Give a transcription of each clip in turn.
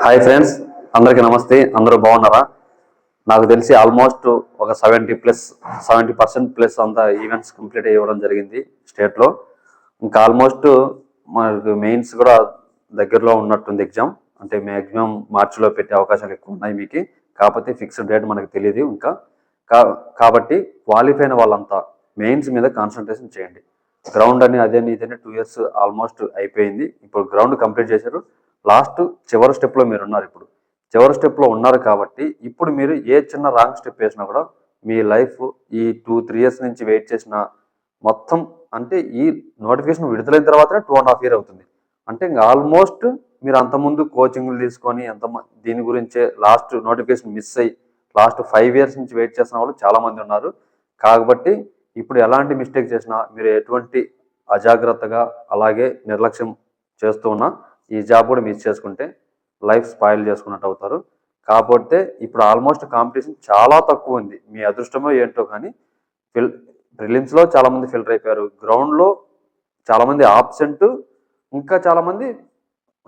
Hi friends, అందరికీ నమస్తే. అందరూ బాగున్నారా? నాకు తెలిసి ఆల్మోస్ట్ ఒక 70% అంతా ఈవెంట్స్ కంప్లీట్ అయ్యడం జరిగింది స్టేట్లో. ఇంకా ఆల్మోస్ట్ మనకు మెయిన్స్ కూడా దగ్గరలో ఉన్నట్టుంది ఎగ్జామ్. అంటే మ్యాక్సిమం మార్చిలో పెట్టే అవకాశాలు ఎక్కువ ఉన్నాయి మీకు. కాకపోతే ఫిక్స్డ్ డేట్ మనకు తెలియదు ఇంకా. కాబట్టి క్వాలిఫై అయిన వాళ్ళంతా మెయిన్స్ మీద కాన్సన్ట్రేషన్ చేయండి. గ్రౌండ్ అని అదని ఇదని 2 years ఆల్మోస్ట్ అయిపోయింది. ఇప్పుడు గ్రౌండ్ కంప్లీట్ చేశారు. లాస్ట్ చివరి స్టెప్లో మీరు ఉన్నారు. ఇప్పుడు చివరి స్టెప్లో ఉన్నారు కాబట్టి ఇప్పుడు మీరు ఏ చిన్న రాంగ్ స్టెప్ వేసినా కూడా మీ లైఫ్ ఈ 2-3 years నుంచి వెయిట్ చేసిన మొత్తం, అంటే ఈ నోటిఫికేషన్ విడుదలైన తర్వాతనే 2.5 years అవుతుంది. అంటే ఇంకా ఆల్మోస్ట్ మీరు అంతకుముందు కోచింగ్లు తీసుకొని దీని గురించే లాస్ట్ నోటిఫికేషన్ మిస్ అయ్యి లాస్ట్ 5 years నుంచి వెయిట్ చేసిన వాళ్ళు చాలామంది ఉన్నారు. కాబట్టి ఇప్పుడు ఎలాంటి మిస్టేక్ చేసినా మీరు ఎటువంటి అజాగ్రత్తగా అలాగే నిర్లక్ష్యం చేస్తూ ఉన్నా ఈ జాబ్ కూడా మిస్ చేసుకుంటే లైఫ్ స్పాయిల్ చేసుకున్నట్టు అవుతారు. కాకపోతే ఇప్పుడు ఆల్మోస్ట్ కాంపిటీషన్ చాలా తక్కువ ఉంది. మీ అదృష్టమో ఏంటో కానీ ప్రిలిమ్స్లో చాలామంది ఫిల్టర్ అయిపోయారు. గ్రౌండ్లో చాలామంది ఆబ్సెంట్, ఇంకా చాలామంది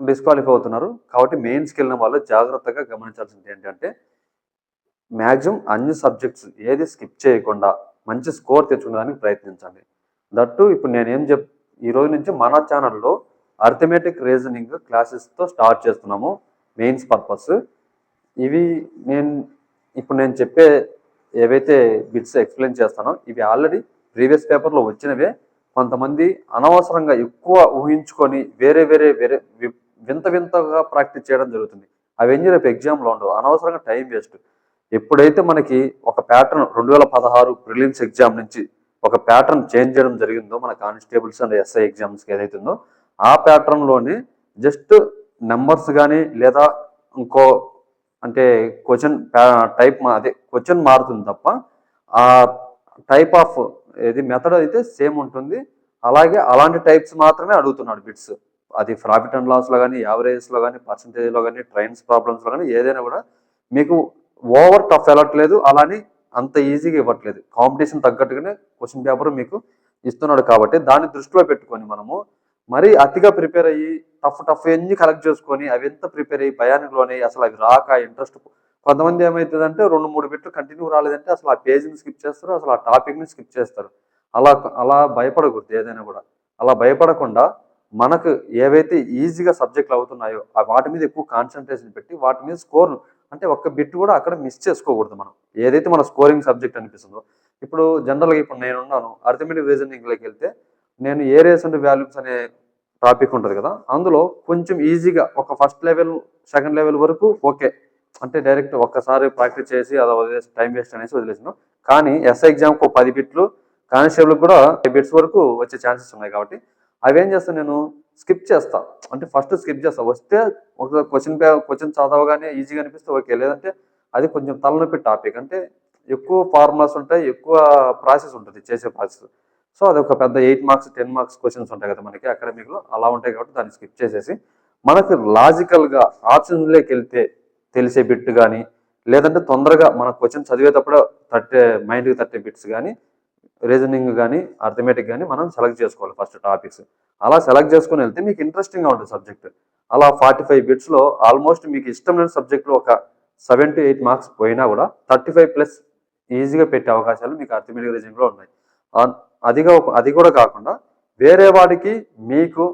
డిస్క్వాలిఫై అవుతున్నారు. కాబట్టి మెయిన్స్కి వెళ్ళిన వాళ్ళు జాగ్రత్తగా గమనించాల్సింది ఏంటంటే మ్యాక్సిమం అన్ని సబ్జెక్ట్స్ ఏది స్కిప్ చేయకుండా మంచి స్కోర్ తెచ్చుకోవడానికి ప్రయత్నించండి. దట్టు ఇప్పుడు నేనేం ఈ రోజు నుంచి మన ఛానల్లో అర్థమెటిక్ రీజనింగ్ క్లాసెస్తో స్టార్ట్ చేస్తున్నాము. మెయిన్స్ పర్పస్ ఇవి ఇప్పుడు నేను చెప్పే ఏవైతే బిట్స్ ఎక్స్ప్లెయిన్ చేస్తానో ఇవి ఆల్రెడీ ప్రీవియస్ పేపర్లో వచ్చినవే. కొంతమంది అనవసరంగా ఎక్కువ ఊహించుకొని వేరే వింతగా ప్రాక్టీస్ చేయడం జరుగుతుంది. అవన్నీ రేపు ఎగ్జామ్లో ఉండవు. అనవసరంగా టైం వేస్ట్. ఎప్పుడైతే మనకి ఒక ప్యాటర్న్ 2016 ప్రిలిమ్స్ ఎగ్జామ్ నుంచి ఒక ప్యాటర్న్ చేంజ్ చేయడం జరిగిందో మన కానిస్టేబుల్స్ అండ్ ఎస్ఐ ఎగ్జామ్స్కి ఏదైతుందో ఆ ప్యాటర్న్లోనే జస్ట్ నెంబర్స్ కానీ లేదా ఇంకో అంటే క్వశ్చన్ మారుతుంది తప్ప ఆ టైప్ ఆఫ్ మెథడ్ అయితే సేమ్ ఉంటుంది. అలాగే అలాంటి టైప్స్ మాత్రమే అడుగుతున్నాడు బిట్స్. అది ప్రాఫిట్ అండ్ లాస్లో కానీ, యావరేజ్లో కానీ, పర్సంటేజ్లో కానీ, ట్రైన్స్ ప్రాబ్లమ్స్లో కానీ ఏదైనా కూడా మీకు ఓవర్ టఫ్ వెళ్ళట్లేదు, అలానే అంత ఈజీగా ఇవ్వట్లేదు. కాంపిటీషన్ తగ్గట్టుగానే క్వశ్చన్ పేపర్ మీకు ఇస్తున్నాడు. కాబట్టి దాన్ని దృష్టిలో పెట్టుకొని మనము మరీ అతిగా ప్రిపేర్ అయ్యి టఫ్ ఎన్ని కలెక్ట్ చేసుకొని అవి ఎంత ప్రిపేర్ అయ్యి భయానికి లోనే అసలు అవి రాక ఇంట్రెస్ట్. కొంతమంది ఏమవుతుందంటే 2-3 బిట్లు కంటిన్యూ రాలేదంటే అసలు ఆ పేజీని స్కిప్ చేస్తారు, అసలు ఆ టాపిక్ని స్కిప్ చేస్తారు. అలా భయపడకూడదు. ఏదైనా కూడా అలా భయపడకుండా మనకు ఏవైతే ఈజీగా సబ్జెక్టులు అవుతున్నాయో వాటి మీద ఎక్కువ కాన్సన్ట్రేషన్ పెట్టి వాటి మీద స్కోర్ను, అంటే ఒక్క బిట్ కూడా అక్కడ మిస్ చేసుకోకూడదు. మనం ఏదైతే మన స్కోరింగ్ సబ్జెక్ట్ అనిపిస్తుందో ఇప్పుడు జనరల్గా ఇప్పుడు నేనున్నాను అర్థమెటిక్ రీజనింగ్లోకి వెళ్తే నేను ఏరియాస్ అండ్ వాల్యూమ్స్ అనే టాపిక్ ఉంటుంది కదా, అందులో కొంచెం ఈజీగా ఒక ఫస్ట్ లెవెల్ సెకండ్ లెవెల్ వరకు ఓకే, అంటే డైరెక్ట్ ఒక్కసారి ప్రాక్టీస్ చేసి అది వదిలేసి టైం వేస్ట్ అనేసి వదిలేసాను. కానీ ఎస్ఐ ఎగ్జామ్కి 10 బిట్లు, కానిస్టేబుల్కి కూడా 5 బిట్స్ వరకు వచ్చే ఛాన్సెస్ ఉన్నాయి. కాబట్టి అవి ఏం చేస్తాను, నేను స్కిప్ చేస్తా. అంటే ఫస్ట్ స్కిప్ చేస్తా. వస్తే ఒక క్వశ్చన్ చదవగానే ఈజీగా అనిపిస్తే ఓకే, లేదంటే అది కొంచెం తలనొప్పి టాపిక్, అంటే ఎక్కువ ఫార్ములాస్ ఉంటాయి, ఎక్కువ ప్రాసెస్ ఉంటుంది చేసే ప్రాసెస్. సో అది ఒక పెద్ద 8 marks 10 marks క్వశ్చన్స్ ఉంటాయి కదా మనకి అకాడమిక్లో, అలా ఉంటాయి. కాబట్టి దాన్ని స్కిప్ చేసేసి మనకు లాజికల్గా ఆప్షన్స్లోకి వెళ్తే తెలిసే బిట్ కానీ, లేదంటే తొందరగా మన క్వశ్చన్ చదివేటప్పుడు మైండ్కి తట్టే బిట్స్ కానీ, రీజనింగ్ కానీ, అర్థమెటిక్ కానీ మనం సెలెక్ట్ చేసుకోవాలి ఫస్ట్ టాపిక్స్. అలా సెలెక్ట్ చేసుకుని వెళ్తే మీకు ఇంట్రెస్టింగ్గా ఉంటుంది సబ్జెక్ట్. అలా 45 బిట్స్లో ఆల్మోస్ట్ మీకు ఇష్టం లేని సబ్జెక్ట్లో ఒక 7 to 8 marks పోయినా కూడా 35+ ఈజీగా పెట్టే అవకాశాలు మీకు అర్థమెటిక్ రీజనింగ్లో ఉన్నాయి. అది కూడా కాకుండా వేరే వాడికి మీకు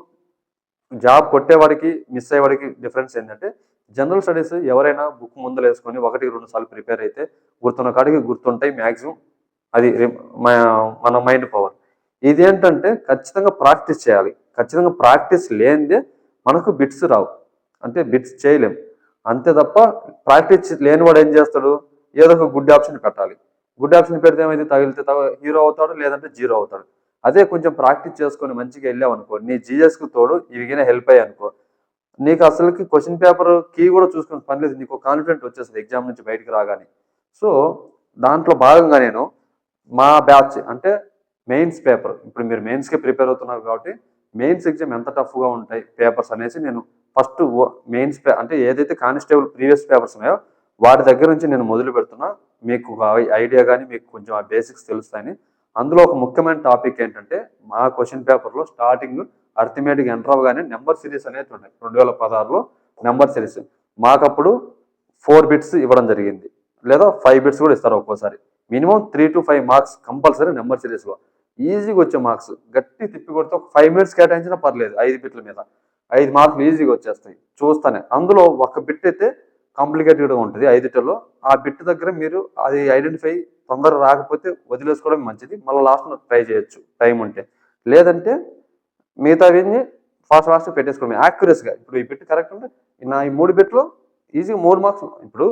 జాబ్ కొట్టేవాడికి మిస్ అయ్యేవాడికి డిఫరెన్స్ ఏంటంటే జనరల్ స్టడీస్ ఎవరైనా బుక్ ముందలు వేసుకొని 1-2 సార్లు ప్రిపేర్ అయితే గుర్తున్న కాడికి గుర్తుంటాయి మ్యాక్సిమం. అది మన మైండ్ పవర్. ఇదేంటంటే ఖచ్చితంగా ప్రాక్టీస్ చేయాలి. ఖచ్చితంగా ప్రాక్టీస్ లేనిదే మనకు బిట్స్ రావు, అంటే బిట్స్ చేయలేం. అంతే తప్ప ప్రాక్టీస్ లేనివాడు ఏం చేస్తాడు, ఏదో ఒక గుడ్ ఆప్షన్ పెట్టాలి. గుడ్ ఆప్షన్ పెడితే ఏమైతే తగిలితే హీరో అవుతాడు, లేదంటే జీరో అవుతాడు. అదే కొంచెం ప్రాక్టీస్ చేసుకొని మంచిగా వెళ్ళావు అనుకో, నీ జీఎస్కి తోడు ఇవిగిన హెల్ప్ అయ్యాయి అనుకో, నీకు అసలుకి క్వశ్చన్ పేపర్ కీ కూడా చూసుకుని పని లేదు. నీకు కాన్ఫిడెంట్ వచ్చేస్తుంది ఎగ్జామ్ నుంచి బయటకు రాగానే. సో దాంట్లో భాగంగా నేను మా బ్యాచ్ అంటే మెయిన్స్ పేపర్, ఇప్పుడు మీరు మెయిన్స్కి ప్రిపేర్ అవుతున్నారు కాబట్టి మెయిన్స్ ఎగ్జామ్ ఎంత టఫ్గా ఉంటాయి పేపర్స్ అనేసి నేను ఫస్ట్ మెయిన్స్ అంటే ఏదైతే కానిస్టేబుల్ ప్రీవియస్ పేపర్స్ ఉన్నాయో వాటి దగ్గర నుంచి నేను మొదలు పెడుతున్నా. మీకు ఐడియా కానీ మీకు కొంచెం ఆ బేసిక్స్ తెలుస్తాయని. అందులో ఒక ముఖ్యమైన టాపిక్ ఏంటంటే మా క్వశ్చన్ పేపర్లో స్టార్టింగ్ అర్థమెటిక్ ఎంటర్ అవ్వగానే నెంబర్ సిరీస్ అనేది ఉన్నాయి. 2016లో నెంబర్ సిరీస్ మాకప్పుడు 4 బిట్స్ ఇవ్వడం జరిగింది, లేదా 5 బిట్స్ కూడా ఇస్తారు ఒక్కోసారి. Minimum 3 to 5 marks compulsory number సిరీస్లో. ఈజీగా వచ్చే మార్క్స్ గట్టి తిప్పి కొడితే ఒక 5 మినిట్స్ కేటాయించినా పర్లేదు. 5 బిట్ల మీద 5 మార్కులు ఈజీగా వచ్చేస్తాయి చూస్తానే. అందులో ఒక బిట్ అయితే కాంప్లికేటెడ్గా ఉంటుంది 5లో. ఆ బిట్ దగ్గర మీరు అది ఐడెంటిఫై తొందరగా రాకపోతే వదిలేసుకోవడం మంచిది, మళ్ళీ లాస్ట్లో ట్రై చేయొచ్చు టైం ఉంటే. లేదంటే మిగతావన్నీ ఫాస్ట్ పెట్టేసుకోవడం యాక్యురస్గా. ఇప్పుడు ఈ బిట్ కరెక్ట్ ఉంటే నా ఈ 3 బిట్లో ఈజీగా 3 మార్క్స్. ఇప్పుడు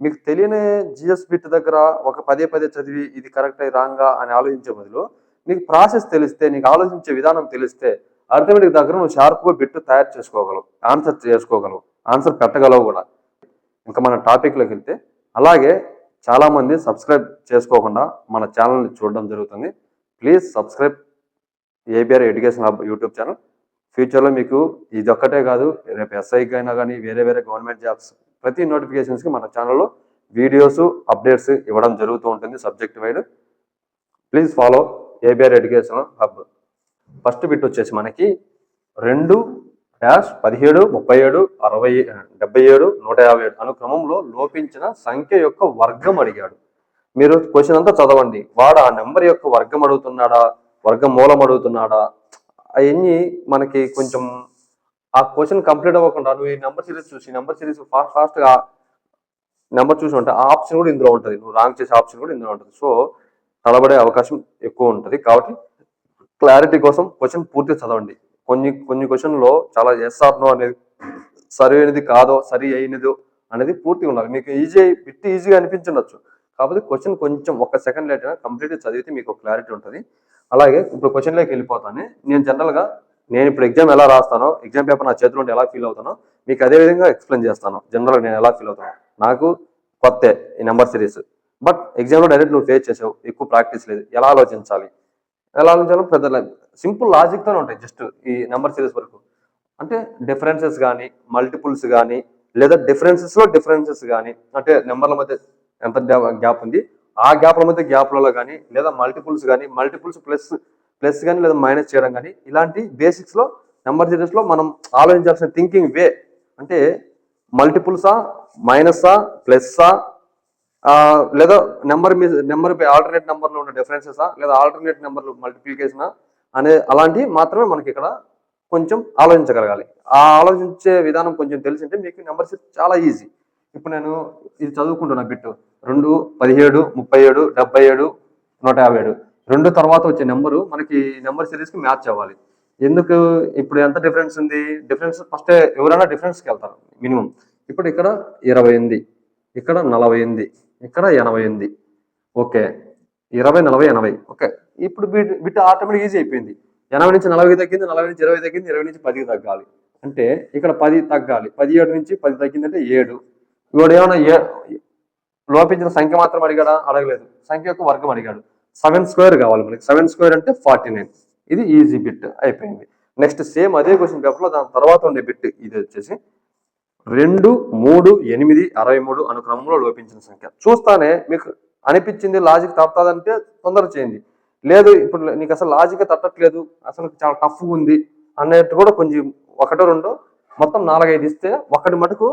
మీకు తెలియని జిఎస్ బిట్ దగ్గర ఒక పదే చదివి ఇది కరెక్ట్ అయ్యి రాంగా అని ఆలోచించే బదులు నీకు ప్రాసెస్ తెలిస్తే, నీకు ఆలోచించే విధానం తెలిస్తే అర్థమెటిక్ దగ్గర నువ్వు షార్ప్గా బిట్ తయారు చేసుకోగలవు, ఆన్సర్ చేసుకోగలవు, ఆన్సర్ పెట్టగలవు కూడా. ఇంకా మన టాపిక్లోకి వెళ్తే, అలాగే చాలామంది సబ్స్క్రైబ్ చేసుకోకుండా మన ఛానల్ని చూడడం జరుగుతుంది. Please subscribe ABR education hub YouTube channel. ఫ్యూచర్లో మీకు ఇది ఒక్కటే కాదు, రేపు ఎస్ఐకి అయినా కానీ వేరే గవర్నమెంట్ జాబ్స్ ప్రతి నోటిఫికేషన్స్కి మన ఛానల్లో వీడియోస్ అప్డేట్స్ ఇవ్వడం జరుగుతూ ఉంటుంది subject wide. Please follow ABR education hub. First bit వచ్చేసి మనకి 2-17, 37, 60, 77, 157 అను క్రమంలో లోపించిన సంఖ్య యొక్క వర్గం అడిగాడు. మీరు క్వశ్చన్ అంతా చదవండి. వాడు ఆ నెంబర్ యొక్క వర్గం అడుగుతున్నాడా, వర్గమూలం అడుగుతున్నాడా, అవన్నీ మనకి కొంచెం ఆ క్వశ్చన్ కంప్లీట్ అవ్వకుండా నువ్వు ఈ నెంబర్ సిరీస్ చూసి నెంబర్ సిరీస్ ఫాస్ట్గా నెంబర్ చూసి ఉంటే ఆ ఆప్షన్ కూడా ఇందులో ఉంటుంది, నువ్వు రాంగ్ చేసే ఆప్షన్ కూడా ఇందులో ఉంటుంది. సో తడబడే అవకాశం ఎక్కువ ఉంటుంది. కాబట్టి క్లారిటీ కోసం క్వశ్చన్ పూర్తిగా చదవండి. కొన్ని క్వశ్చన్లో చాలా ఎస్ ఆర్ నో అనేది, సరి అయినది కాదో సరి అయినదో అనేది పూర్తిగా ఉండాలి. మీకు ఈజీగా అనిపించవచ్చు, కాకపోతే క్వశ్చన్ కొంచెం 1 సెకండ్ లేట్ అయినా కంప్లీట్గా చదివితే మీకు క్లారిటీ ఉంటుంది. అలాగే ఇప్పుడు క్వశ్చన్లోకి వెళ్ళిపోతాను. నేను జనరల్గా ఇప్పుడు ఎగ్జామ్ ఎలా రాస్తానో, ఎగ్జామ్ పేపర్ నా చేతిలో ఉంటే ఎలా ఫీల్ అవుతానో మీకు అదే విధంగా ఎక్స్ప్లెయిన్ చేస్తాను. జనరల్గా నేను ఎలా ఫీల్ అవుతాను, నాకు కొత్త ఈ నెంబర్ సిరీస్, బట్ ఎగ్జామ్లో డైరెక్ట్ నువ్వు ఫేస్ చేసావు, ఎక్కువ ప్రాక్టీస్ లేదు, ఎలా ఆలోచించాలో పెద్ద సింపుల్ లాజిక్తోనే ఉంటాయి. జస్ట్ ఈ నెంబర్ సిరీస్ వరకు అంటే డిఫరెన్సెస్ కానీ, మల్టిపుల్స్ కానీ, లేదా డిఫరెన్సెస్ కానీ, అంటే నెంబర్ల మధ్య ఎంత గ్యాప్ ఉంది ఆ గ్యాప్ల మధ్య గ్యాప్లలో కానీ, లేదా మల్టిపుల్స్ కానీ, మల్టిపుల్స్ ప్లస్ కానీ, లేదా మైనస్ చేయడం కానీ, ఇలాంటి బేసిక్స్లో నెంబర్ సిరీస్లో మనం ఆలోచించాల్సిన థింకింగ్ వే అంటే మల్టిపుల్సా, మైనసా, ప్లస్సా, లేదా నెంబర్ ఆల్టర్నేట్ నెంబర్లో ఉన్న డిఫరెన్సెసా, లేదా ఆల్టర్నేట్ నెంబర్లు మల్టిప్లికేషనా అనే అలాంటివి మాత్రమే మనకి ఇక్కడ కొంచెం ఆలోచించగలగాలి. ఆ ఆలోచించే విధానం కొంచెం తెలిసింటే మీకు నెంబర్ సిరీస్ చాలా ఈజీ. ఇప్పుడు నేను ఇది చదువుకుంటున్నా బిట్ 2, 17, 37, 77, 157. 2 తర్వాత వచ్చే నెంబరు మనకి నెంబర్ సిరీస్కి మ్యాచ్ అవ్వాలి. ఎందుకు ఇప్పుడు ఎంత డిఫరెన్స్ ఉంది, డిఫరెన్స్ ఫస్ట్ ఎవరైనా డిఫరెన్స్కి వెళ్తారు మినిమం. ఇప్పుడు ఇక్కడ 20 ఉంది, ఇక్కడ 40 ఉంది, ఇక్కడ 80 ఉంది. ఓకే, 20, 40, 80. ఓకే, ఇప్పుడు బిట్ ఆటోమేటిక్ ఈజీ అయిపోయింది. 80 నుంచి 40 తగ్గింది, 40 నుంచి 20 తగ్గింది, 20 నుంచి 10 తగ్గాలి. అంటే ఇక్కడ 10 తగ్గాలి, 17 నుంచి 10 తగ్గిందంటే 7. ఇవాడు ఏమైనా లోపించిన సంఖ్య మాత్రం అడిగాడా, అడగలేదు, సంఖ్య యొక్క వర్గం అడిగాడు. 7² కావాలి మనకి. 7² అంటే 49. ఇది ఈజీ బిట్ అయిపోయింది. నెక్స్ట్ సేమ్ అదే క్వశ్చన్ పేపర్లో దాని తర్వాత ఉండే బిట్ ఇది వచ్చేసి 2, 3, 8, 63 అను క్రమంలో లోపించిన సంఖ్య. చూస్తానే మీకు అనిపించింది లాజిక్ తప్పుతుందంటే తొందరగా చేయండి. లేదు ఇప్పుడు నీకు అసలు లాజిక్ తట్టట్లేదు, అసలు చాలా టఫ్గా ఉంది అన్నట్టు కూడా కొంచెం 1, 2 మొత్తం 4, 5 ఇస్తే ఒకటి మటుకు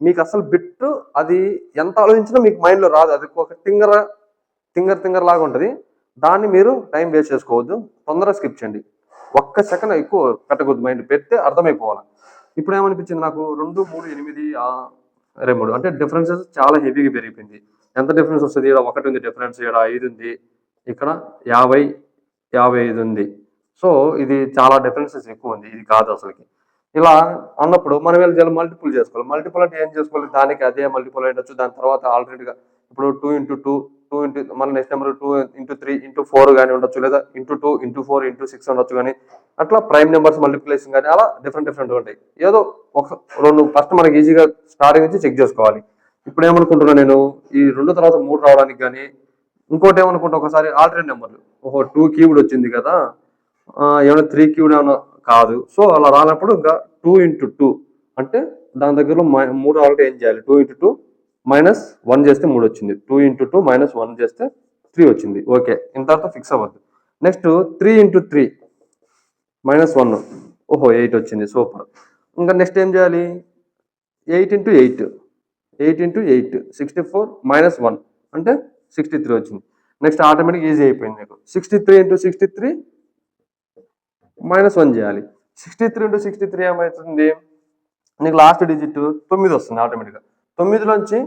మీకు అసలు బిట్ అది ఎంత ఆలోచించినా మీకు మైండ్లో రాదు. అది ఒక థింగర్ లాగా ఉంటుంది. దాన్ని మీరు టైం వేస్ట్ చేసుకోవద్దు, తొందరగా స్కిప్ చేయండి. 1 సెకండ్ ఎక్కువ పెట్టకూడదు, మైండ్ పెడితే అర్థమైపోవాలి. ఇప్పుడు ఏమనిపించింది నాకు 2, 3, 8, 23 అంటే డిఫరెన్సెస్ చాలా హెవీగా పెరిగిపోయింది. ఎంత డిఫరెన్స్ వస్తుంది, ఇక్కడ 1 ఉంది డిఫరెన్స్, ఇక్కడ 5 ఉంది, ఇక్కడ 50, 55 ఉంది. సో ఇది చాలా డిఫరెన్సెస్ ఎక్కువ ఉంది, ఇది కాదు అసలుకి. ఇలా అన్నప్పుడు మనం వెళ్ళి మల్టిపుల్ చేసుకోవాలి. మల్టిపుల్ అంటే ఏం చేసుకోవాలి, దానికి అదే మల్టిపుల్ అయ్యొచ్చు. దాని తర్వాత ఆల్టర్నేట్గా ఇప్పుడు 2 into 2, 2 into మన నెక్స్ట్ నెంబర్ 2 into 3 into 4 కానీ ఉండొచ్చు, లేదా into 2 into 4 into 6 ఉండొచ్చు. కానీ అట్లా ప్రైమ్ నెంబర్స్ మల్టిప్లికేషన్ కానీ అలా డిఫరెంట్ ఉంటాయి. ఏదో ఒక 2 ఫస్ట్ మనకి ఈజీగా స్టార్టింగ్ నుంచి చెక్ చేసుకోవాలి. ఇప్పుడు ఏమనుకుంటున్నా నేను ఈ 2 తర్వాత 3 రావడానికి కానీ, ఇంకోటి ఏమనుకుంటా ఒకసారి ఆల్టర్నేట్ నెంబర్లు 2 క్యూబ్డ్ వచ్చింది కదా, ఏమైనా 3 క్యూబ్డ్ ఏమైనా కాదు. సో అలా రానప్పుడు ఇంకా 2 into 2 అంటే దాని దగ్గరలో 3 రావాలంటే ఏం చేయాలి, 2 into 2 -1 చేస్తే 3 వచ్చింది, 2 into 2 -1 చేస్తే 3 వచ్చింది. ఓకే, ఇంతవరకు ఫిక్స్ అవ్వద్దు. నెక్స్ట్ 3 into 3 -1, 8 వచ్చింది, సూపర్. ఇంకా నెక్స్ట్ ఏం చేయాలి, 8 64 -1 అంటే 63 వచ్చింది. నెక్స్ట్ ఆటోమేటిక్ ఈజీ అయిపోయింది మీకు. 63 × 63 -1 చేయాలి. 63 × 63 ఏమవుతుంది? నీకు లాస్ట్ డిజిట్ 9 వస్తుంది ఆటోమేటిక్గా. 9లోంచి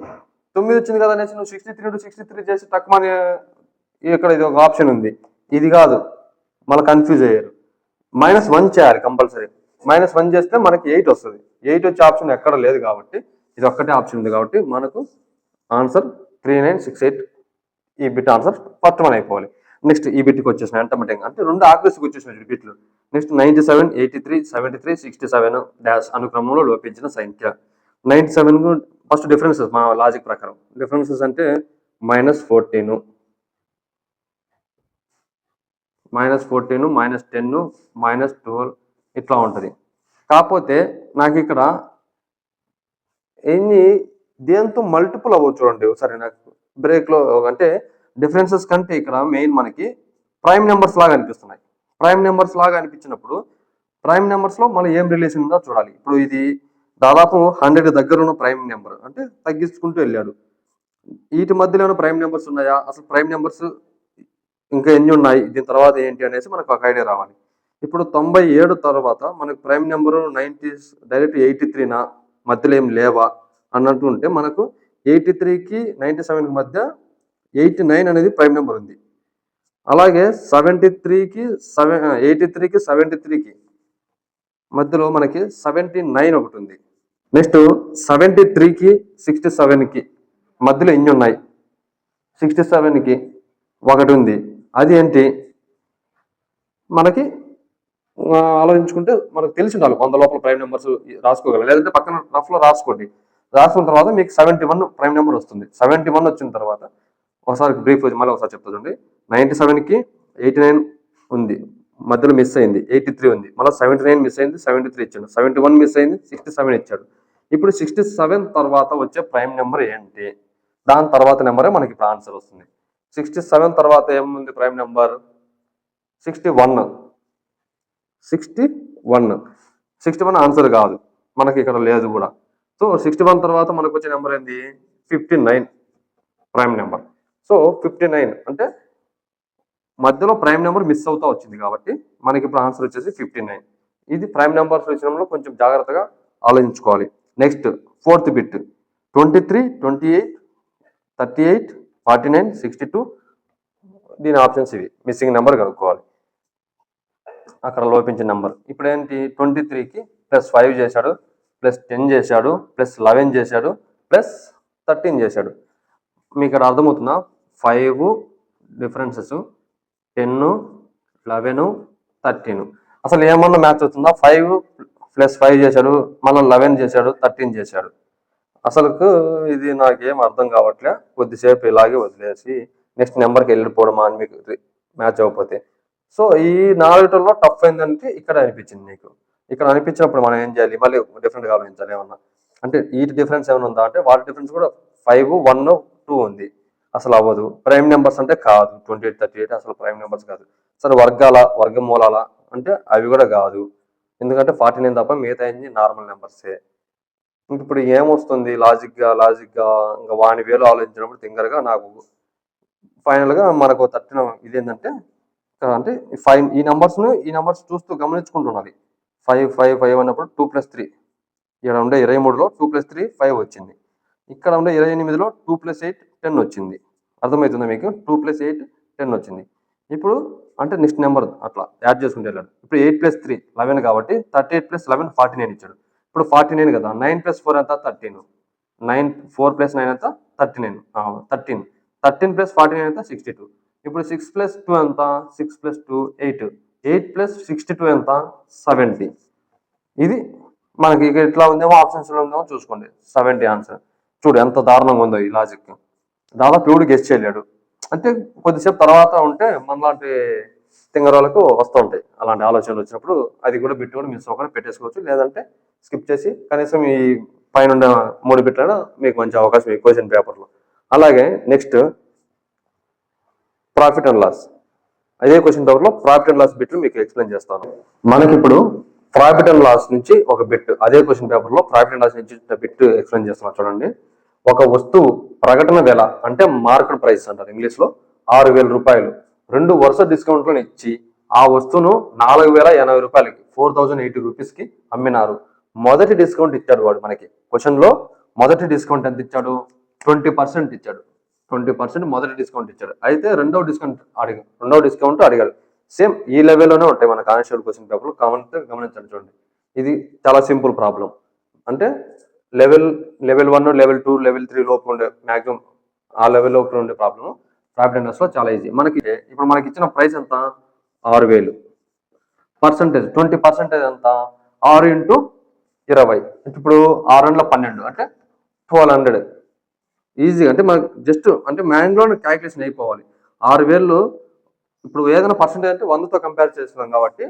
9 వచ్చింది కదా అనేసి నువ్వు 63 × 63 చేసి తక్కువ ఇక్కడ ఇది ఒక ఆప్షన్ ఉంది, ఇది కాదు, మళ్ళీ కన్ఫ్యూజ్ అయ్యారు. -1 చేయాలి కంపల్సరీ. -1 చేస్తే మనకి 8 వస్తుంది. 8 వచ్చే ఆప్షన్ ఎక్కడ లేదు కాబట్టి ఇది ఒక్కటే ఆప్షన్ ఉంది కాబట్టి మనకు ఆన్సర్ 3968. ఈ బిట్ ఆన్సర్ ఫస్ట్ వన్ అయిపోవాలి. నెక్స్ట్ ఈ బిట్కి వచ్చేసిన ఆటోమేటిక్ అంటే 2 ఆక్యురసీకి వచ్చేసినాయి బిట్లు. నెక్స్ట్ 97 83 73 67 డాష్ అనుక్రమంలో లోపించిన సంఖ్య. 97 ఫస్ట్ డిఫరెన్సెస్ మా లాజిక్ ప్రకారం. డిఫరెన్సెస్ అంటే -14 -10 -12 ఇట్లా ఉంటుంది. కాకపోతే నాకు ఇక్కడ ఎన్ని దేంతో మల్టిపుల్ అవ్వచ్చు చూడండి ఒకసారి. నాకు బ్రేక్లో అంటే డిఫరెన్సెస్ కంటే ఇక్కడ మెయిన్ మనకి ప్రైమ్ నెంబర్స్ లాగా అనిపిస్తున్నాయి. ప్రైమ్ నెంబర్స్ లాగా అనిపించినప్పుడు ప్రైమ్ నెంబర్స్లో మనం ఏం రిలేషన్ ఉందో చూడాలి. ఇప్పుడు ఇది దాదాపు 100 దగ్గర ఉన్న ప్రైమ్ నెంబర్ అంటే తగ్గించుకుంటూ వెళ్ళాడు. వీటి మధ్యలో ప్రైమ్ నెంబర్స్ ఉన్నాయా, అసలు ప్రైమ్ నెంబర్స్ ఇంకా ఎన్ని ఉన్నాయి, దీని తర్వాత ఏంటి అనేసి మనకు ఒక ఐడియా రావాలి. ఇప్పుడు 97 తర్వాత మనకు ప్రైమ్ నెంబరు 90 డైరెక్ట్ 83నా మధ్యలో ఏం లేవా అన్నట్టు ఉంటే మనకు 83కి 97కి మధ్య 89 అనేది ప్రైమ్ నెంబర్ ఉంది. అలాగే 83కి 73కి మధ్యలో మనకి 79 ఒకటి ఉంది. నెక్స్ట్ 73కి 67కి మధ్యలో ఎన్ని ఉన్నాయి? 67కి ఒకటి ఉంది. అది ఏంటి మనకి ఆలోచించుకుంటే మనకు తెలిసి ఉండాలి. 100 లోపల ప్రైమ్ నెంబర్స్ రాసుకోగలం, లేదంటే పక్కన రఫ్లో రాసుకోండి. రాసుకున్న తర్వాత మీకు 71 ప్రైమ్ నెంబర్ వస్తుంది. 71 వచ్చిన తర్వాత ఒకసారి బ్రీఫ్ మళ్ళీ ఒకసారి చెప్తా చూడండి. 97కి 89 ఉంది, మధ్యలో మిస్ అయింది 83 ఉంది, మళ్ళీ 79 మిస్ అయింది 73 ఇచ్చాడు, 71 మిస్ అయింది 67 ఇచ్చాడు. ఇప్పుడు 67 తర్వాత వచ్చే ప్రైమ్ నెంబర్ ఏంటి, దాని తర్వాత నెంబరే మనకి ఇప్పుడు ఆన్సర్ వస్తుంది. 67 తర్వాత ఏముంది ప్రైమ్ నెంబర్? 61 ఆన్సర్ కాదు, మనకి ఇక్కడ లేదు కూడా. సో 61 తర్వాత మనకు వచ్చే నెంబర్ ఏంది? 59 ప్రైమ్ నెంబర్. సో 59 అంటే మధ్యలో ప్రైమ్ నెంబర్ మిస్ అవుతా వచ్చింది కాబట్టి మనకి ఇప్పుడు ఆన్సర్ వచ్చేసి 59. ఇది ప్రైమ్ నెంబర్స్ విషయంలో కొంచెం జాగ్రత్తగా ఆలోచించుకోవాలి. Next 4th bit 23 28 38 49 62. దీని ఆప్షన్స్ ఇవి. మిస్సింగ్ నెంబర్ కనుక్కోవాలి, అక్కడ లోపించిన నెంబర్. ఇప్పుడు ఏంటి? 23కి +5 చేశాడు, +10 చేశాడు, +11 చేశాడు, +13 చేశాడు. మీకు ఇక్కడ అర్థమవుతుందా? 5 డిఫరెన్సెస్, 10 11 13. అసలు ఏమన్నా మ్యాచ్ అవుతుందా? 5 + 5 చేశాడు, మళ్ళీ 11 చేశాడు, 13 చేశాడు. అసలు ఇది నాకేం అర్థం కావట్లే. కొద్దిసేపు ఇలాగే వదిలేసి నెక్స్ట్ నెంబర్కి వెళ్ళిపోవడమా అని మీకు మ్యాచ్ అవ్వకపోతే. సో ఈ 4లో టఫ్ అయిందంటే ఇక్కడ అనిపించింది నీకు. ఇక్కడ అనిపించినప్పుడు మనం ఏం చేయాలి? మళ్ళీ డిఫరెంట్గా ఆలోచించాలి. ఏమన్నా అంటే ఈ డిఫరెన్స్ ఏమైనా ఉందా అంటే వాటి డిఫరెన్స్ కూడా 5 1 2 ఉంది. అసలు అవ్వదు. ప్రైమ్ నెంబర్స్ అంటే కాదు. 28 38 అసలు ప్రైమ్ నెంబర్స్ కాదు. సరే వర్గమూలాల అంటే అవి కూడా కాదు, ఎందుకంటే 49 తప్ప మిగతా అన్ని నార్మల్ నెంబర్సే. ఇంక ఇప్పుడు ఏమొస్తుంది? లాజిక్గా ఇంకా వాని వేలు ఆలోచించినప్పుడు తింగరగా నాకు ఫైనల్గా మనకు తట్టిన ఇదేంటంటే అంటే ఈ నెంబర్స్ చూస్తూ గమనించుకుంటున్నది. 5 5 5 అన్నప్పుడు 2 + 3, ఇక్కడ ఉండే 23లో 2 + 3 5 వచ్చింది. ఇక్కడ ఉండే 28లో 2 + 8 10 వచ్చింది. అర్థమవుతుందా మీకు? 2 + 8 10 వచ్చింది. ఇప్పుడు అంటే నెక్స్ట్ నెంబర్ అట్లా యాడ్ చేసుకుంటే వెళ్ళాడు. ఇప్పుడు 8 + 3 11 కాబట్టి 38 + 11 49 ఇచ్చాడు. ఇప్పుడు 49 కదా, 9 + 4 ఎంత? 13. 4 + 9 ఎంత? 13. 13 + 49 ఎంత? 62. ఇప్పుడు 6 + 2 ఎంత? 6 + 2 8. 8 + 62 ఎంత? 70. ఇది మనకి ఇట్లా ఉందేమో, ఆప్షన్స్లో ఉందేమో చూసుకోండి. 70 ఆన్సర్. చూడు ఎంత దారుణంగా ఉందో ఈ లాజిక్. దాదాపు ఎవడు గెస్ చేయలేడు. అంటే కొద్దిసేపు తర్వాత ఉంటే మనలాంటి తింగరాలకు వస్తూ ఉంటాయి అలాంటి ఆలోచనలు వచ్చినప్పుడు. అది కూడా బిట్ కూడా మిస్ అవ్వకుండా పెట్టేసుకోవచ్చు, లేదంటే స్కిప్ చేసి కనీసం ఈ పైన 3 బిట్లైనా మీకు మంచి అవకాశం ఈ క్వశ్చన్ పేపర్లో. అలాగే నెక్స్ట్ ప్రాఫిట్ అండ్ లాస్. అదే క్వశ్చన్ పేపర్లో ప్రాఫిట్ అండ్ లాస్ బిట్లు మీకు ఎక్స్ప్లెయిన్ చేస్తాను. మనకి ఇప్పుడు ప్రాఫిట్ అండ్ లాస్ నుంచి ఒక బిట్, అదే క్వశ్చన్ పేపర్ లో ప్రాఫిట్ అండ్ లాస్ నుంచి బిట్ ఎక్స్ప్లెయిన్ చేస్తున్నా చూడండి. ఒక వస్తువు ప్రకటన వెల అంటే మార్కెట్ ప్రైస్ అంటారు ఇంగ్లీష్ లో 6,000 రూపాయలు 2 వరుస డిస్కౌంట్లను ఇచ్చి ఆ వస్తువును 4,080 రూపాయలకి 4,080 రూపీస్ కి అమ్మినారు. మొదటి డిస్కౌంట్ ఇచ్చాడు వాడు మనకి క్వశ్చన్ లో. మొదటి డిస్కౌంట్ ఎంత ఇచ్చాడు? 20% ఇచ్చాడు. 20% మొదటి డిస్కౌంట్ ఇచ్చాడు. అయితే రెండవ డిస్కౌంట్ అడిగాడు. సేమ్ ఈ లెవెల్లోనే ఉంటాయి మన కానిస్టేబుల్ క్వశ్చన్ పేపర్లు. గమనించండి చూడండి. ఇది చాలా సింపుల్ ప్రాబ్లం. అంటే లెవెల్ 1, లెవెల్ 2, లెవెల్ 3 లోపు ఉండే మ్యాక్సిమం ఆ లెవెల్ లోపు ఉండే ప్రాబ్లం ప్రాఫిట్ అండ్ లాస్ లో చాలా ఈజీ. ఇప్పుడు మనకి ఇచ్చిన ప్రైస్ ఎంత? 6,000. పర్సంటేజ్ 20% ఎంత? 6 × 20. ఇప్పుడు 6 12 అంటే 1200. ఈజీగా అంటే మనకు జస్ట్ అంటే మైండ్లో క్యాలిక్యులేషన్ అయిపోవాలి. 6,000 ఇప్పుడు ఏదైనా పర్సెంటేజ్ అంటే 100తో కంపేర్ చేస్తున్నాం కాబట్టి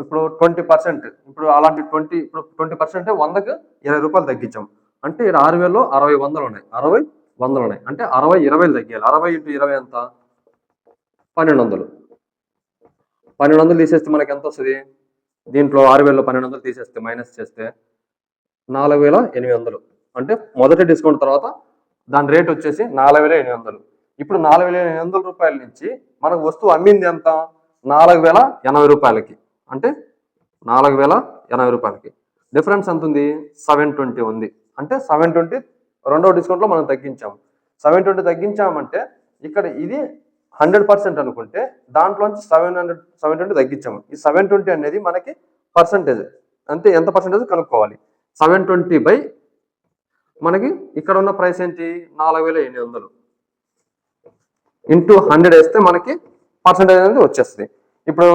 ఇప్పుడు 20%, ఇప్పుడు అలాంటి 20% అంటే 100కి 20 రూపాయలు తగ్గించాం. అంటే ఇక్కడ 6,000లో 60 వందలు ఉన్నాయి, 60 వందలు ఉన్నాయి. అంటే 60 20 తగ్గాలి. 60 × 20 ఎంత? 1,200. 1,200 తీసేస్తే మనకి ఎంత వస్తుంది? దీంట్లో 6,000లో 1,200 తీసేస్తే మైనస్ చేస్తే 4,800. అంటే మొదటి డిస్కౌంట్ తర్వాత దాని రేట్ వచ్చేసి 4,800. ఇప్పుడు 4,800 రూపాయల నుంచి మనకు వస్తువు అమ్మింది ఎంత? 4,080 రూపాయలకి. అంటే 4,080 రూపాయలకి డిఫరెన్స్ ఎంత ఉంది? 720 ఉంది. అంటే 720 రెండవ డిస్కౌంట్లో మనం తగ్గించాము. 720 తగ్గించామంటే ఇక్కడ ఇది 100% అనుకుంటే దాంట్లోంచి 720 తగ్గించాము. ఈ 720 అనేది మనకి పర్సంటేజ్, అంటే ఎంత పర్సంటేజ్ కనుక్కోవాలి. 720 బై మనకి ఇక్కడ ఉన్న ప్రైస్ ఏంటి? 4,800 ఇంటూ 100 వేస్తే మనకి పర్సంటేజ్ అనేది వచ్చేస్తుంది. ఇప్పుడు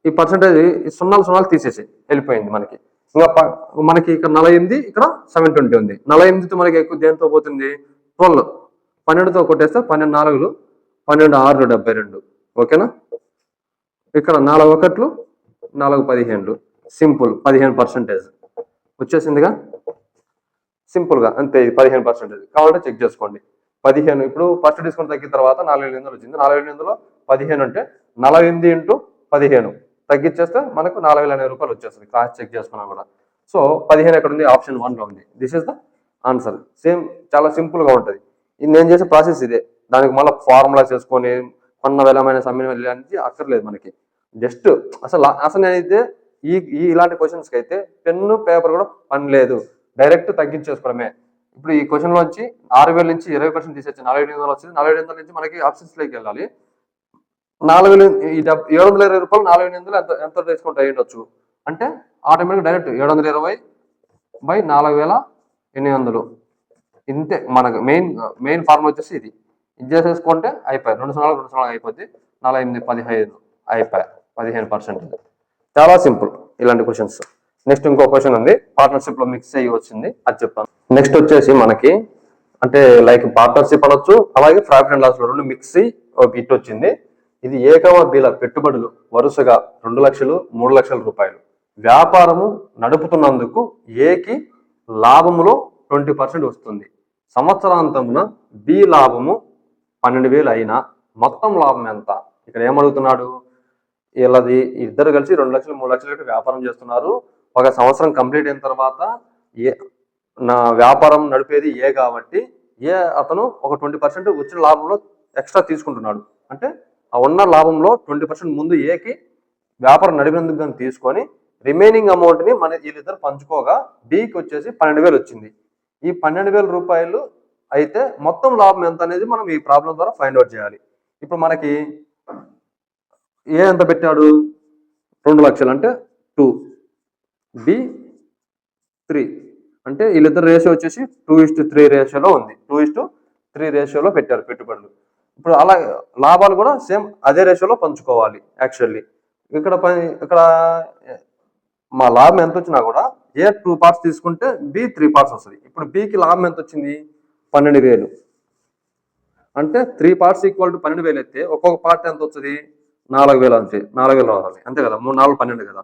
ఈ పర్సంటేజ్ ఈ 0 తీసేసి వెళ్ళిపోయింది మనకి. ఇంకా మనకి ఇక్కడ 48, ఇక్కడ 720 ఉంది. 48తో మనకి ఎక్కువ దేంతో పోతుంది? 12. 12తో కొట్టేస్తే 12 4 12 6 72. ఓకేనా? ఇక్కడ 4 1 4 15. సింపుల్ 15% వచ్చేసిందిగా. సింపుల్గా అంతే. ఇది 15%. కావాలంటే చెక్ చేసుకోండి. 15 ఇప్పుడు ఫస్ట్ డిస్కౌంట్ తగ్గిన తర్వాత 4,800 వచ్చింది. 4,800లో 15 అంటే 48 × 15 తగ్గించేస్తే మనకు 4,080 రూపాయలు వచ్చేస్తుంది. క్రాస్ చెక్ చేసుకున్నా కూడా. సో 15 ఎక్కడ ఉంది? ఆప్షన్ 1లో ఉంది. This is the answer. Same చాలా సింపుల్గా ఉంటుంది. ఇది నేను చేసే ప్రాసెస్ ఇదే. దానికి మళ్ళీ ఫార్ములా చేసుకొని కొన్న వెల మైనస్ అమ్మిన వెల అనేది అక్కర్లేదు మనకి. జస్ట్ అసలు నేనైతే ఇలాంటి క్వశ్చన్స్కి అయితే పెన్ను పేపర్ కూడా పని లేదు. డైరెక్ట్ తగ్గించేసుకోవడమే. ఇప్పుడు ఈ క్వశ్చన్లో వచ్చి 6,000 నుంచి 20% తీసేసి 4,800 వచ్చింది. 4,800 నుంచి మనకి ఆప్షన్స్లోకి వెళ్ళాలి. 720 రూపాయలు 4,800 ఎంత డిస్కౌంట్ అయ్యి ఉండొచ్చు అంటే ఆటోమేటిక్ డైరెక్ట్ 720 బై 4,800. ఇంతే మనకు మెయిన్ ఫార్ములా వచ్చేసి ఇది చేసేసుకుంటే అయిపోయి 2 అయిపోద్ది. 4 8 15 అయిపోయి 15%. చాలా సింపుల్ ఇలాంటి క్వశ్చన్స్. నెక్స్ట్ ఇంకో క్వశ్చన్ ఉంది, పార్ట్నర్షిప్ లో మిక్స్ అయ్యి వచ్చింది, అది చెప్తాను. నెక్స్ట్ వచ్చేసి మనకి అంటే లైక్ పార్ట్నర్షిప్ అనొచ్చు, అలాగే ప్రాఫిట్ అండ్ లాస్ లో 2 మిక్స్ అయ్యి ఒక ఇట్ వచ్చింది. ఇది A, Bల పెట్టుబడులు వరుసగా 2 లక్షలు 3 లక్షల రూపాయలు. వ్యాపారము నడుపుతున్నందుకు Aకి లాభములో 20% వస్తుంది. సంవత్సరాంతమున B లాభము 12,000 అయినా మొత్తం లాభం ఎంత? ఇక్కడ ఏమడుగుతున్నాడు? వీళ్ళది ఇద్దరు కలిసి 2 లక్షలు 3 లక్షలు వ్యాపారం చేస్తున్నారు. ఒక సంవత్సరం కంప్లీట్ అయిన తర్వాత నా వ్యాపారం నడిపేది A కాబట్టి అతను ఒక 20% వచ్చిన లాభంలో ఎక్స్ట్రా తీసుకుంటున్నాడు. అంటే ఆ ఉన్న లాభంలో 20% ముందు Aకి వ్యాపారం నడిపినందుకు కానీ తీసుకొని రిమైనింగ్ అమౌంట్ని వీళ్ళిద్దరు పంచుకోగా Bకి వచ్చేసి 12,000 వచ్చింది. ఈ 12,000 రూపాయలు అయితే మొత్తం లాభం ఎంత అనేది మనం ఈ ప్రాబ్లం ద్వారా ఫైండ్ అవుట్ చేయాలి. ఇప్పుడు మనకి A ఎంత పెట్టాడు? 2 లక్షలు అంటే 2, B 3 అంటే వీళ్ళిద్దరు రేషియో వచ్చేసి 2:3 రేషియోలో ఉంది. 2:3 రేషియోలో పెట్టారు పెట్టుబడులు. ఇప్పుడు అలా లాభాలు కూడా సేమ్ అదే రేషియోలో పంచుకోవాలి. యాక్చువల్లీ ఇక్కడ మా లాభం ఎంత వచ్చినా కూడా A 2 పార్ట్స్ తీసుకుంటే B 3 పార్ట్స్ వస్తుంది. ఇప్పుడు Bకి లాభం ఎంత వచ్చింది? 12,000. అంటే 3 పార్ట్స్ ఈక్వల్ టు 12,000 అయితే ఒక్కొక్క పార్ట్ ఎంత వస్తుంది? 4,000 అంతే. 4,000 రావాలి అంతే కదా. 3 4 12 కదా.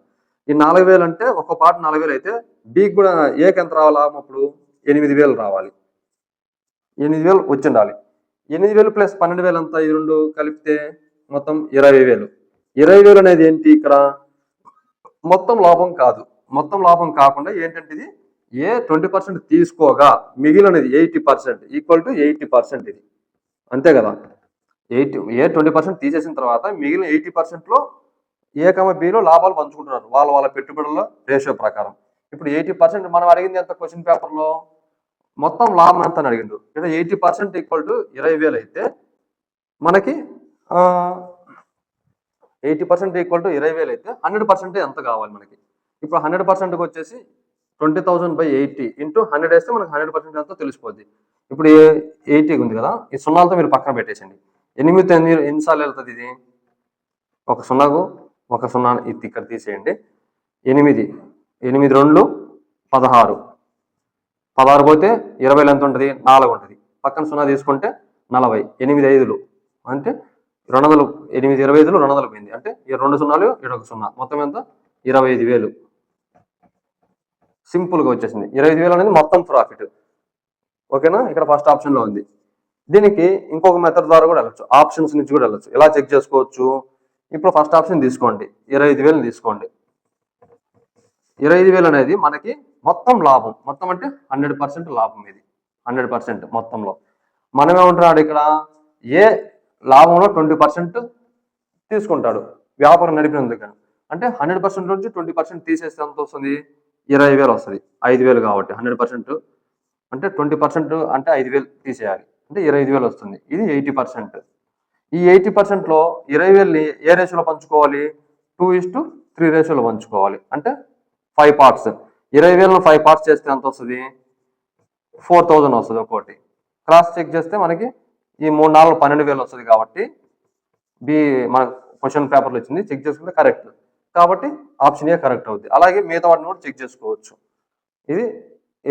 ఈ 4,000 అంటే ఒక్కొక్క పార్ట్ 4,000 అయితే Bకి కూడా Aకి ఎంత రావాలి? లాభం అప్పుడు 8,000 రావాలి. 8,000 వచ్చి ఉండాలి. 8,000 ప్లస్ 12,000 అంతా ఈ రెండు కలిపితే మొత్తం 20,000. 20,000 అనేది ఏంటి? ఇక్కడ మొత్తం లాభం కాదు. మొత్తం లాభం కాకుండా ఏంటంటే ఇది ఏ 20% తీసుకోగా మిగిలినది 80% ఈక్వల్ టు 80% ఇది. అంతే కదా. 20% తీసేసిన తర్వాత మిగిలిన 80%లో ఏ కమ బిలో లాభాలు పంచుకుంటున్నారు వాళ్ళ పెట్టుబడుల రేషియో ప్రకారం. ఇప్పుడు 80% మనం అడిగింది ఎంత క్వశ్చన్ పేపర్లో మొత్తం లాభం ఎంత అని అడిగిండు. ఇక్కడ 80% ఈక్వల్ టు 20,000 అయితే మనకి 80% ఈక్వల్ టు 20,000 అయితే 100% ఎంత కావాలి మనకి. ఇప్పుడు 100%కి వచ్చేసి 20,000/80 ఇంటూ 100 వేస్తే మనకి 100% ఎంతో తెలిసిపోద్ది. ఇప్పుడు 80 ఉంది కదా, ఈ సున్నాలతో మీరు పక్కన పెట్టేసండి. 8 ఎన్నిసార్లు వెళ్తుంది ఇది? ఒక సున్నాకు ఒక సున్నా ఇది ఇక్కడ తీసేయండి. 8 2 16 16 పోతే 20 ఎంత ఉంటుంది? 4 ఉంటుంది. పక్కన సున్నా తీసుకుంటే 40 8 5 అంటే 200 8 25 200 పోయింది. అంటే ఈ 2 సున్నాలు ఇక్కడ ఒక సున్నా మొత్తం ఎంత? 25,000. సింపుల్గా వచ్చేసింది. 25,000 అనేది మొత్తం ప్రాఫిట్. ఓకేనా. ఇక్కడ ఫస్ట్ ఆప్షన్లో ఉంది. దీనికి ఇంకొక మెథడ్ ద్వారా కూడా వెళ్ళచ్చు, ఆప్షన్స్ నుంచి కూడా వెళ్ళచ్చు. ఎలా చెక్ చేసుకోవచ్చు? ఇప్పుడు ఫస్ట్ ఆప్షన్ తీసుకోండి, 25,000 తీసుకోండి. 25,000 అనేది మనకి మొత్తం లాభం. మొత్తం అంటే 100% లాభం ఇది. 100% మొత్తంలో మనం ఏమంటున్నాడు ఇక్కడ, ఏ లాభంలో 20% తీసుకుంటాడు వ్యాపారం నడిపినందుకు. అంటే 100% నుంచి 20% తీసేస్తే ఎంత వస్తుంది? 20,000 వస్తుంది. 5,000 కాబట్టి 100% అంటే 20% అంటే 5,000 తీసేయాలి అంటే 25,000 వస్తుంది. ఇది 80%. ఈ 80%లో 20,000ని ఏ రేషియోలో పంచుకోవాలి? 2:3 రేషియోలో పంచుకోవాలి. అంటే 5 పార్ట్స్. 20,000ను 5 పార్ట్స్ చేస్తే ఎంత వస్తుంది? 4,000 వస్తుంది ఒక్కోటి. క్రాస్ చెక్ చేస్తే మనకి ఈ 3 4 12,000 వస్తుంది. కాబట్టి మన క్వశ్చన్ పేపర్లో వచ్చింది, చెక్ చేసుకుంటే కరెక్ట్. కాబట్టి ఆప్షన్ ఏ కరెక్ట్ అవుతుంది. అలాగే మిగతా వాటిని కూడా చెక్ చేసుకోవచ్చు. ఇది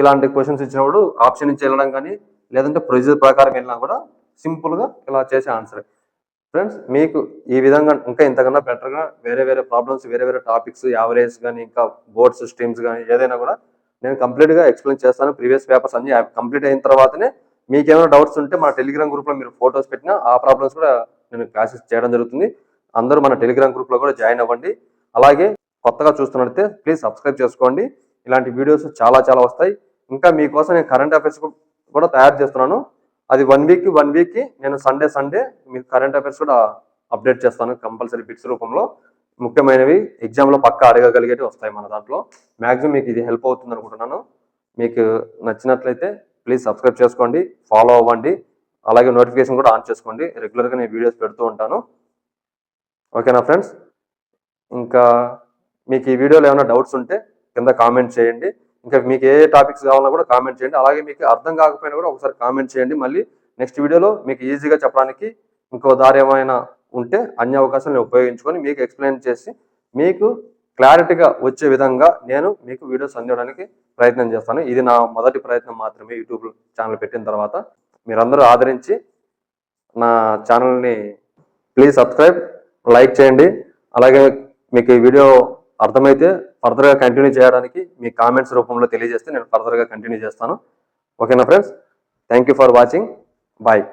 ఇలాంటి క్వశ్చన్స్ ఇచ్చినప్పుడు ఆప్షన్ నుంచి వెళ్ళడం కానీ లేదంటే ప్రొసీజర్ ప్రకారం వెళ్ళినా కూడా సింపుల్గా ఇలా చేసే ఆన్సర్. ఫ్రెండ్స్, మీకు ఈ విధంగా ఇంకా ఇంతకన్నా బెటర్గా వేరే ప్రాబ్లమ్స్, వేరే టాపిక్స్, యావరేజ్ కానీ ఇంకా బోర్డ్స్, స్ట్రీమ్స్ కానీ ఏదైనా కూడా నేను కంప్లీట్గా ఎక్స్ప్లెయిన్ చేస్తాను. ప్రీవియస్ పేపర్స్ అన్ని కంప్లీట్ అయిన తర్వాతనే మీకు ఏమైనా డౌట్స్ ఉంటే మన టెలిగ్రామ్ గ్రూప్లో మీరు ఫొటోస్ పెట్టినా ఆ ప్రాబ్లమ్స్ కూడా నేను క్లాసెస్ చేయడం జరుగుతుంది. అందరూ మన టెలిగ్రామ్ గ్రూప్లో కూడా జాయిన్ అవ్వండి. అలాగే కొత్తగా చూస్తున్నట్లయితే ప్లీజ్ సబ్స్క్రైబ్ చేసుకోండి. ఇలాంటి వీడియోస్ చాలా వస్తాయి. ఇంకా మీకోసం నేను కరెంట్ అఫైర్స్ కూడా తయారు చేస్తున్నాను. అది 1 వీక్కి నేను సండే మీకు కరెంట్ అఫైర్స్ కూడా అప్డేట్ చేస్తాను కంపల్సరీ బిట్స్ రూపంలో. ముఖ్యమైనవి ఎగ్జామ్లో పక్కా అడగగలిగేవి వస్తాయి మన దాంట్లో. మ్యాక్సిమం మీకు ఇది హెల్ప్ అవుతుంది అనుకుంటున్నాను. మీకు నచ్చినట్లయితే ప్లీజ్ సబ్స్క్రైబ్ చేసుకోండి, ఫాలో అవ్వండి. అలాగే నోటిఫికేషన్ కూడా ఆన్ చేసుకోండి. రెగ్యులర్గా నేను వీడియోస్ పెడుతూ ఉంటాను. ఓకేనా ఫ్రెండ్స్. ఇంకా మీకు ఈ వీడియోలో ఏమైనా డౌట్స్ ఉంటే కింద కామెంట్ చేయండి. ఇంకా మీకు ఏ టాపిక్స్ కావాలన్నా కూడా కామెంట్ చేయండి. అలాగే మీకు అర్థం కాకపోయినా కూడా ఒకసారి కామెంట్ చేయండి. మళ్ళీ నెక్స్ట్ వీడియోలో మీకు ఈజీగా చెప్పడానికి ఇంకో దారి ఏమైనా ఉంటే అన్ని అవకాశాలను ఉపయోగించుకొని మీకు ఎక్స్ప్లెయిన్ చేసి మీకు క్లారిటీగా వచ్చే విధంగా నేను మీకు వీడియోస్ అందించడానికి ప్రయత్నం చేస్తాను. ఇది నా మొదటి ప్రయత్నం మాత్రమే యూట్యూబ్ ఛానల్ పెట్టిన తర్వాత. మీరందరూ ఆదరించి నా ఛానల్ని ప్లీజ్ సబ్స్క్రైబ్, లైక్ చేయండి. అలాగే మీకు ఈ వీడియో అర్థమైతే ఫర్దర్గా కంటిన్యూ చేయడానికి మీ కామెంట్స్ రూపంలో తెలియజేస్తే నేను ఫర్దర్గా కంటిన్యూ చేస్తాను. ఓకేనా friends, thank you for watching. Bye.